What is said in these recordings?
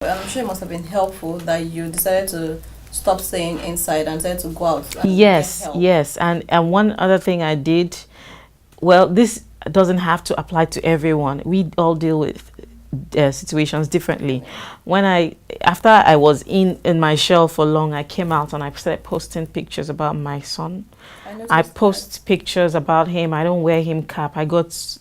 I'm sure it must have been helpful that you decided to stop staying inside and decided to go out and get Yes, help. yes. And one other thing I did, well, this doesn't have to apply to everyone. We all deal with situations differently. When after I was in my shell for long, I came out and I started posting pictures about my son. I I noticed post pictures about him. I don't wear him cap. I got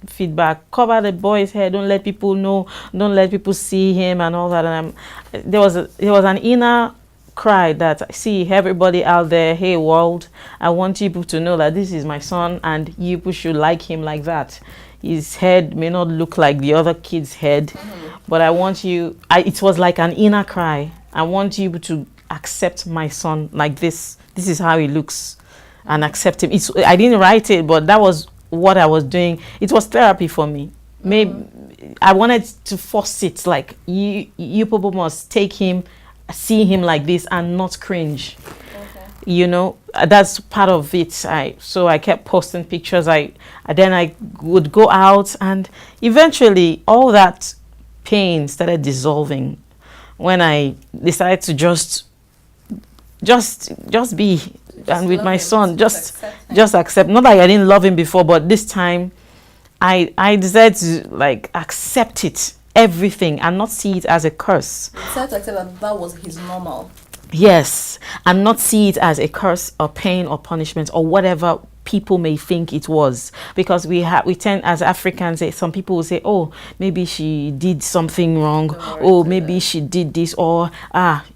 feedback, cover the boy's hair, don't let people know, don't let people see him and all that. And there was an inner cry that, see everybody out there, hey world, I want you people to know that this is my son and you people should like him like that. His head may not look like the other kid's head, but I want you, it was like an inner cry. I want you to accept my son like this. This is how he looks, and accept him. I didn't write it, but that was what I was doing. It was therapy for me. Maybe I wanted to force it, like you people must take him, see him like this and not cringe. Okay. You know, that's part of it. So I kept posting pictures. Then I would go out, and eventually all that pain started dissolving when I decided to just be, and with love my him, son, accept him. just accept. Not that I didn't love him before, but this time I decided to like accept it, everything, and not see it as a curse. You decided to accept that that was his normal. Yes, and not see it as a curse or pain or punishment or whatever people may think it was, because we tend as Africans, some people will say, oh, maybe she did something wrong, oh, maybe she did this, or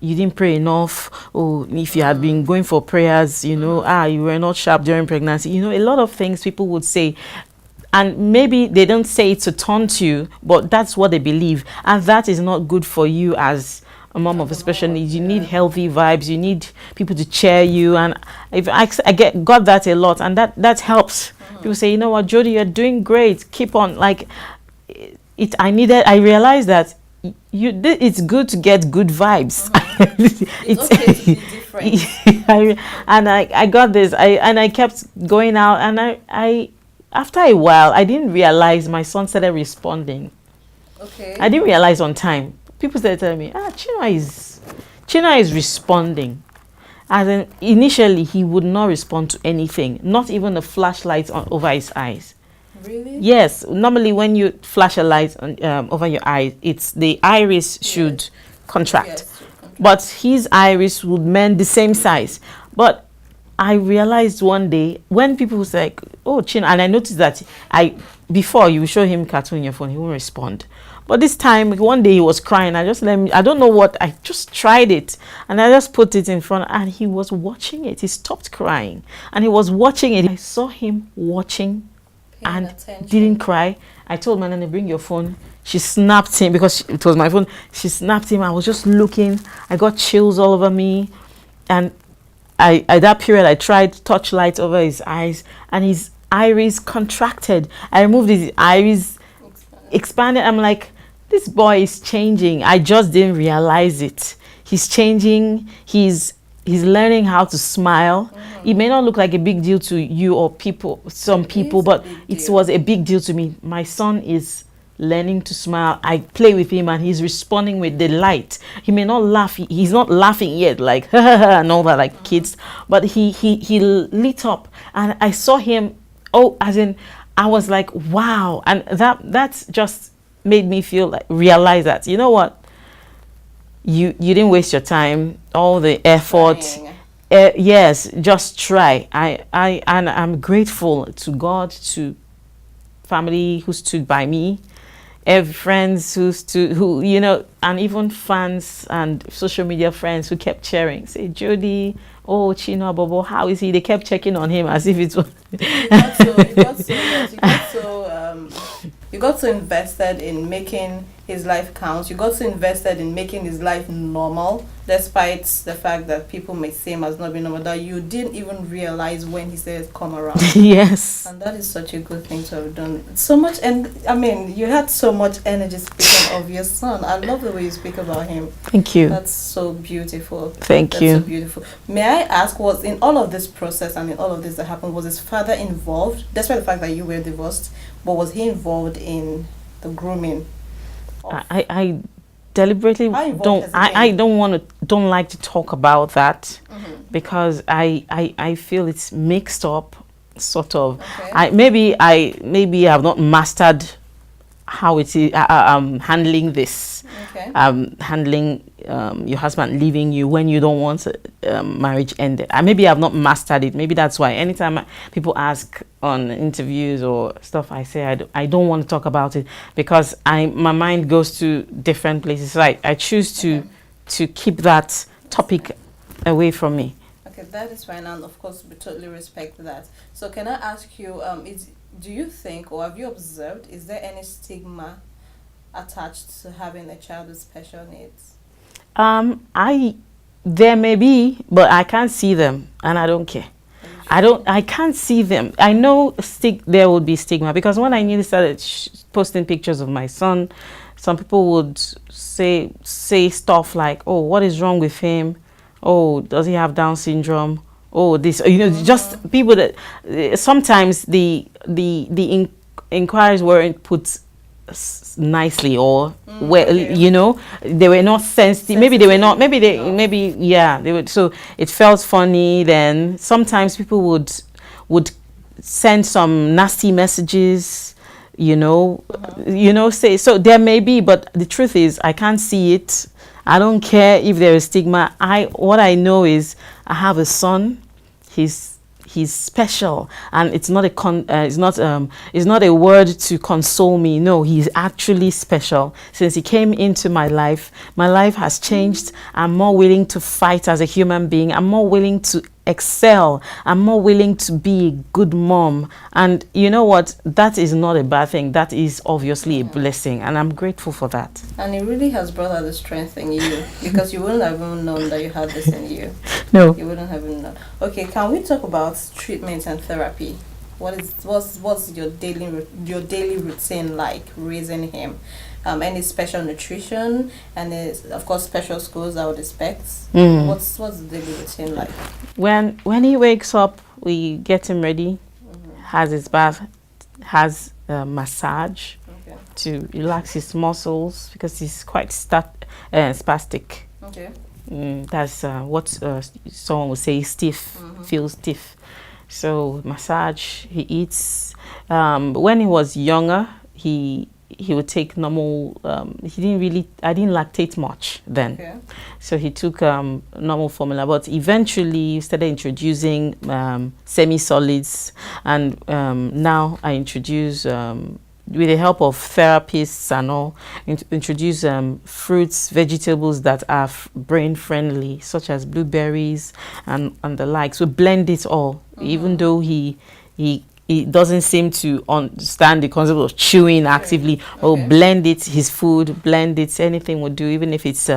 you didn't pray enough, oh, if you had been going for prayers, you know, you were not sharp during pregnancy, you know, a lot of things people would say. And maybe they don't say it to taunt you, but that's what they believe, and that is not good for you as a mom of a special needs. You need healthy vibes. You need people to cheer you, and if I got that a lot, and that helps. People say, you know what, Jody, you're doing great. Keep on. Like it. I realized that it's good to get good vibes. It's okay to be different. And I got this. I kept going out, and I after a while I didn't realize my son started responding. Okay. I didn't realize on time. People started telling me, Chino is responding. As in, initially, he would not respond to anything, not even a flashlight over his eyes. Really? Yes. Normally, when you flash a light over your eyes, it's the iris should contract. Yes, should contract. But his iris would mend the same size. But I realized one day when people was like, oh, Chino, and I noticed that before you show him cartoon on your phone, he won't respond. But this time, one day he was crying. I don't know what, I just tried it. And I just put it in front, and he was watching it. He stopped crying and he was watching it. I saw him watching and attention. didn't cry. I told my nanny, bring your phone. She snapped him because it was my phone. She snapped him. I was just looking. I got chills all over me. And at that period, I tried touchlight over his eyes, and his iris contracted. I removed his iris, expanded. I'm like, this boy is changing. I just didn't realize it. He's changing. He's learning how to smile. It may not look like a big deal to you or some people, but it was a big deal to me. My son is learning to smile. I play with him and he's responding with delight. He may not laugh. He's not laughing yet, like and all that, like kids. But he lit up, and I saw him. Oh, as in, I was like, wow, and that's just made me realize that, you know what, you didn't waste your time, all the effort. Yes, just try. And I'm grateful to God, to family who stood by me, friends who you know, and even fans and social media friends who kept cheering, say, Jody, oh, Chino Bobo, how is he? They kept checking on him as if it was you got so invested in making his life count. You got so invested in making his life normal, despite the fact that people may say him as not being normal, that you didn't even realize when he says come around. Yes. And that is such a good thing to have done. So much, and I mean, you had so much energy speaking of your son. I love the way you speak about him. Thank you. That's so beautiful. Thank you. That's so beautiful. May I ask, was in all of this process and in all of this that happened, was his father involved, despite the fact that you were divorced, but was he involved in the grooming? deliberately How involved don't. has it I been? don't like to talk about that Mm-hmm. because I feel it's mixed up, sort of. Okay. Maybe I've not mastered how it is handling this, Okay. handling your husband leaving you when you don't want marriage ended. Maybe I've not mastered it. Maybe that's why anytime people ask on interviews or stuff, I say I don't want to talk about it because my mind goes to different places. So I choose Okay. to keep that topic away from me. Okay, that is fine, and of course, we totally respect that. So, can I ask you, do you think, or have you observed, is there any stigma attached to having a child with special needs? I There may be, but I can't see them, and I don't care. Are you sure? I can't see them. I know there would be stigma because when I newly started posting pictures of my son, some people would say stuff like, "Oh, what is wrong with him? Oh, does he have Down syndrome? Oh, this." Just people that sometimes the inquiries weren't put nicely or well, Okay. they were not sensitive. Maybe they were not. Sensitive enough. Maybe yeah, they would. So it felt funny. Then sometimes people would send some nasty messages. Say so. There may be, but the truth is, I can't see it. I don't care if there is stigma. What I know is I have a son. He's special, and it's not it's not a word to console me. No, he's actually special. Since he came into my life has changed. I'm more willing to fight as a human being. I'm more willing to excel. I'm more willing to be a good mom. And you know what? That is not a bad thing. That is obviously a blessing, and I'm grateful for that. And it really has brought out the strength in you because you wouldn't have even known that you had this in you. No. You wouldn't have even known. Okay, can we talk about treatment and therapy? What's your daily routine like raising him? Any special nutrition and of course special schools I would expect. Mm. What's the daily routine like? When he wakes up, we get him ready, has his bath, has a massage Okay. to relax his muscles because he's quite spastic. Okay. That's what someone would say stiff, feels stiff. So massage, he eats. When he was younger, he would take normal. I didn't lactate much then. Okay. So he took normal formula, but eventually started introducing semi-solids, and now I introduce, with the help of therapists and all, introduce fruits, vegetables that are brain friendly, such as blueberries and the likes. We blend it all, even though he doesn't seem to understand the concept of chewing actively. Or blend it, his food, blend it, anything would do, even if it's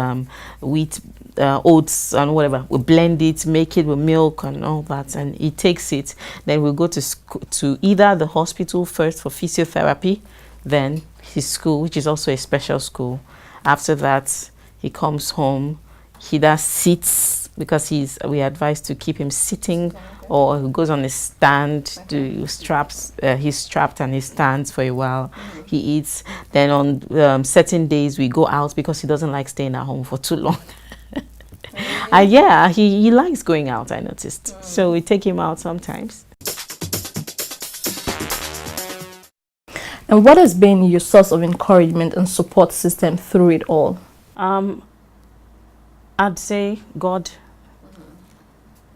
wheat, oats and whatever. We blend it, make it with milk and all that, and he takes it. Then we'll go to either the hospital first for physiotherapy, then his school, which is also a special school. After that, he comes home. He does sits because we advise to keep him sitting, or he goes on a stand. He's strapped and he stands for a while. He eats. Then on certain days we go out because he doesn't like staying at home for too long. Yeah, he likes going out, I noticed. So we take him out sometimes. And what has been your source of encouragement and support system through it all? I'd say God,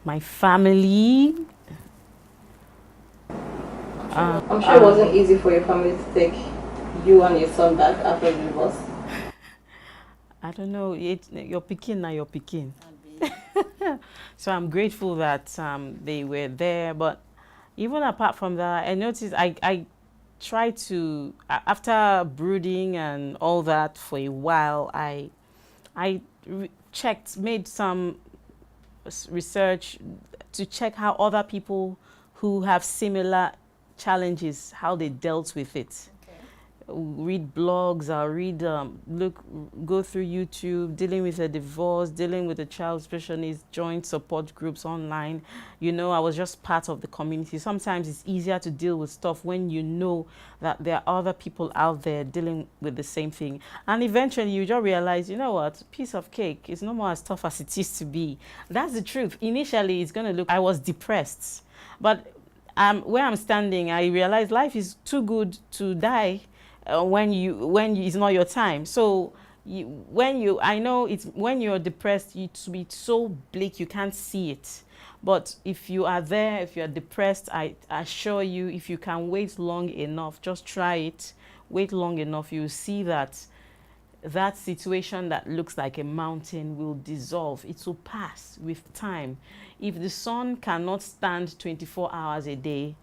my family. I'm sure it wasn't easy for your family to take you and your son back after the divorce. I don't know. Your Pekin, now your Pekin. So I'm grateful that they were there. But even apart from that, I noticed I tried to, after brooding and all that for a while, I made some research to check how other people who have similar challenges, how they dealt with it. read blogs, I'll read, go through YouTube, dealing with a divorce, dealing with a child special needs, join support groups online. You know, I was just part of the community. Sometimes it's easier to deal with stuff when you know that there are other people out there dealing with the same thing. And eventually you just realize, you know what, piece of cake is no more as tough as it used to be. That's the truth. Initially, it's going to look, I was depressed. But where I'm standing, I realized life is too good to die when it's not your time. So I know it's when you're depressed, it's so bleak you can't see it. But if you are there, if you're depressed, I assure you, if you can wait long enough, just try it. Wait long enough, you'll see that that situation that looks like a mountain will dissolve. It will pass with time. If the sun cannot stand 24 hours a day,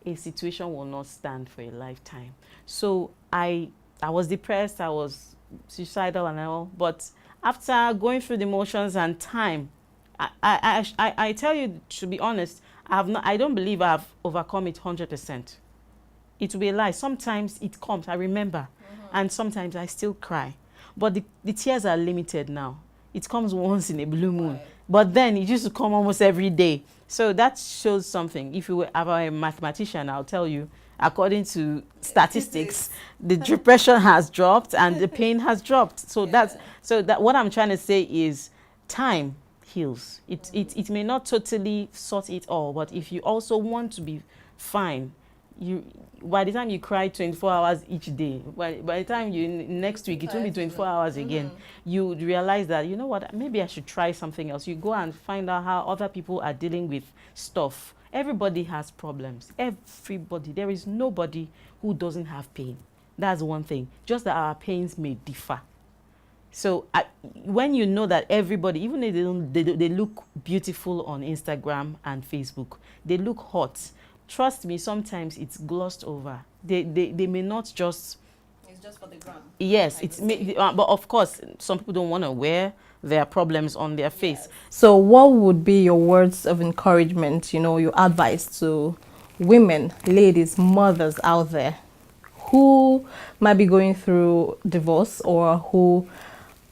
a situation will not stand for a lifetime. So I was depressed, I was suicidal and all, but after going through the motions and time, I tell you, to be honest, I don't believe I've overcome it 100%. It will be a lie. Sometimes it comes, I remember, and sometimes I still cry. But the tears are limited now. It comes once in a blue moon. Right. But then it used to come almost every day. So that shows something. If you were a mathematician, I'll tell you, according to statistics, the depression has dropped and the pain has dropped. So that what I'm trying to say is time heals. It may not totally sort it all, but if you also want to be fine, by the time you cry 24 hours each day, by the time next week it will be 24 hours again, you realize that, you know what, maybe I should try something else. You go and find out how other people are dealing with stuff. Everybody has problems. Everybody. There is nobody who doesn't have pain. That's one thing. Just that our pains may differ. So when you know that everybody, even if they look beautiful on Instagram and Facebook, they look hot. Trust me, sometimes it's glossed over. They may not just... It's just for the gram. Yes, but of course, some people don't want to wear their problems on their face. Yes. So what would be your words of encouragement, your advice to women, ladies, mothers out there who might be going through divorce or who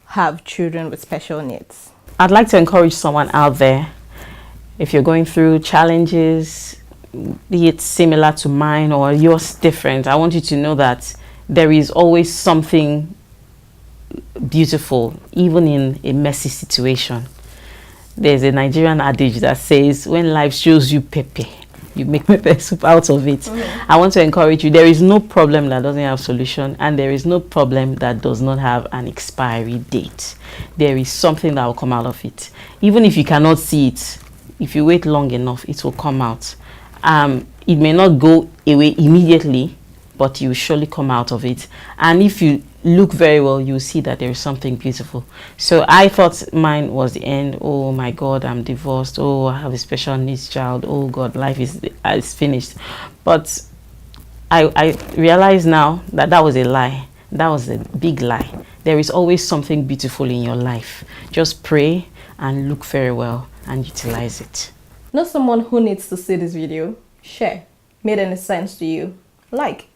have children with special needs? I'd like to encourage someone out there, if you're going through challenges, be it similar to mine or yours different, I want you to know that there is always something beautiful, even in a messy situation. There's a Nigerian adage that says, when life shows you pepper, you make pepper soup out of it. I want to encourage you, there is no problem that doesn't have solution, and there is no problem that does not have an expiry date. There is something that will come out of it. Even if you cannot see it, if you wait long enough, it will come out. It may not go away immediately, but you will surely come out of it. And if you look very well, you'll see that there is something beautiful. So I thought mine was the end. Oh my God, I'm divorced. Oh, I have a special needs child. Oh God, life is finished. But I realize now that that was a lie. That was a big lie. There is always something beautiful in your life. Just pray and look very well and utilize it. Know someone who needs to see this video? Share. Made any sense to you? Like.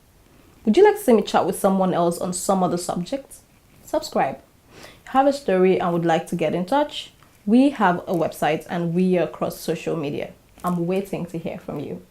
Would you like to see me chat with someone else on some other subject? Subscribe. Have a story and would like to get in touch? We have a website and we are across social media. I'm waiting to hear from you.